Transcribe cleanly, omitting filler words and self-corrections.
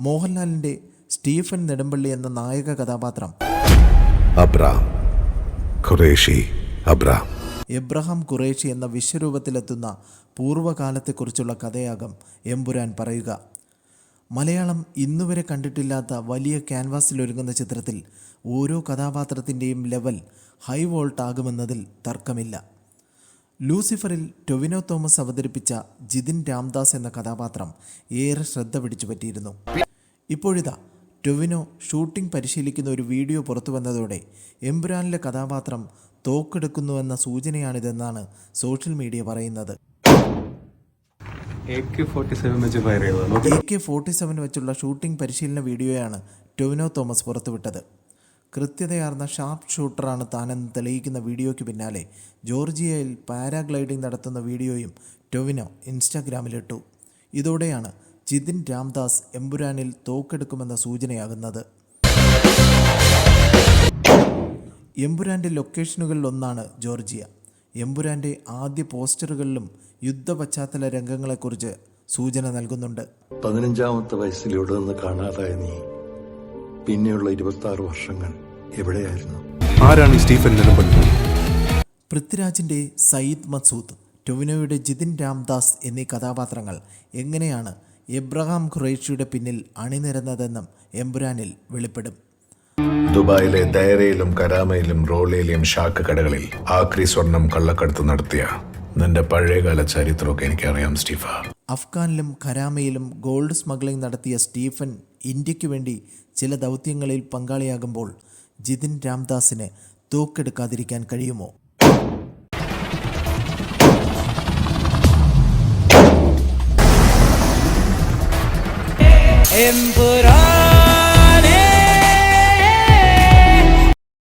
മോഹൻലാലിൻ്റെ സ്റ്റീഫൻ നെടുമ്പള്ളി എന്ന നായക കഥാപാത്രം എബ്രഹാം ഖുറേഷി എന്ന വിശ്വരൂപത്തിലെത്തുന്ന പൂർവ്വകാലത്തെക്കുറിച്ചുള്ള കഥയാകും എമ്പുരാൻ പറയുക. മലയാളം ഇന്നുവരെ കണ്ടിട്ടില്ലാത്ത വലിയ ക്യാൻവാസിലൊരുങ്ങുന്ന ചിത്രത്തിൽ ഓരോ കഥാപാത്രത്തിൻ്റെയും ലെവൽ ഹൈ വോൾട്ട് ആകുമെന്നതിൽ തർക്കമില്ല. ലൂസിഫറിൽ ടൊവിനോ തോമസ് അവതരിപ്പിച്ച ജിതിൻ രാംദാസ് എന്ന കഥാപാത്രം ഏറെ ശ്രദ്ധ പിടിച്ചു പറ്റിയിരുന്നു. ഇപ്പോഴിതാ ടൊവിനോ ഷൂട്ടിംഗ് പരിശീലിക്കുന്ന ഒരു വീഡിയോ പുറത്തു വന്നതോടെ എമ്പുരാനിലെ കഥാപാത്രം തോക്കെടുക്കുന്നുവെന്ന സൂചനയാണിതെന്നാണ് സോഷ്യൽ മീഡിയ പറയുന്നത്. AK-47 വെച്ചുള്ള ഷൂട്ടിംഗ് പരിശീലന വീഡിയോയാണ് ടൊവിനോ തോമസ് പുറത്തുവിട്ടത്. കൃത്യതയാർന്ന ഷാർപ്പ് ഷൂട്ടറാണ് താനെന്ന് തെളിയിക്കുന്ന വീഡിയോയ്ക്ക് പിന്നാലെ ജോർജിയയിൽ പാരാഗ്ലൈഡിംഗ് നടത്തുന്ന വീഡിയോയും ടൊവിനോ ഇൻസ്റ്റാഗ്രാമിലിട്ടു. ഇതോടെയാണ് ജിതിൻ രാംദാസ് എമ്പുരാനിൽ തോക്കെടുക്കുമെന്ന സൂചനയാകുന്നത്. എമ്പുരാൻ്റെ ലൊക്കേഷനുകളിലൊന്നാണ് ജോർജിയ. എമ്പുരാൻ്റെ ആദ്യ പോസ്റ്ററുകളിലും യുദ്ധ പശ്ചാത്തല രംഗങ്ങളെക്കുറിച്ച് സൂചന നൽകുന്നുണ്ട്. 15ാമത്തെ വയസ്സിൽ ഇവിടെ നിന്ന് കാണാതായ നീ പിന്നെയുള്ള 26 വർഷങ്ങൾ എവിടെയായിരുന്നു? ആരാണ് സ്റ്റീഫൻ നെടുമ്പള്ളി? പൃഥ്വിരാജിൻ്റെ സയ്യിദ് മസൂദ്, ടൊവിനോയുടെ ജിതിൻ രാംദാസ് എന്നീ കഥാപാത്രങ്ങൾ എങ്ങനെയാണ് എബ്രഹാം ഖുറേഷിയുടെ പിന്നിൽ അണിനിരന്നതെന്നും എമ്പുരാനിൽ വെളിപ്പെടും. ദുബായിലെ ദയറയിലും കരാമയിലും റോളയിലും ഷാക്ക് കടകളിൽ ആക്രി സ്വർണം കള്ളക്കടത്ത് നടത്തിയ നിന്റെ പഴയകാല ചരിത്രമൊക്കെ എനിക്കറിയാം സ്റ്റീഫ. അഫ്ഗാനിലും ഖരാമയിലും ഗോൾഡ് സ്മഗ്ലിംഗ് നടത്തിയ സ്റ്റീഫൻ ഇന്ത്യക്ക് വേണ്ടി ചില ദൗത്യങ്ങളിൽ പങ്കാളിയാകുമ്പോൾ ജിതിൻ രാംദാസിന് തോക്കെടുക്കാതിരിക്കാൻ കഴിയുമോ? എമ്പുരാൻ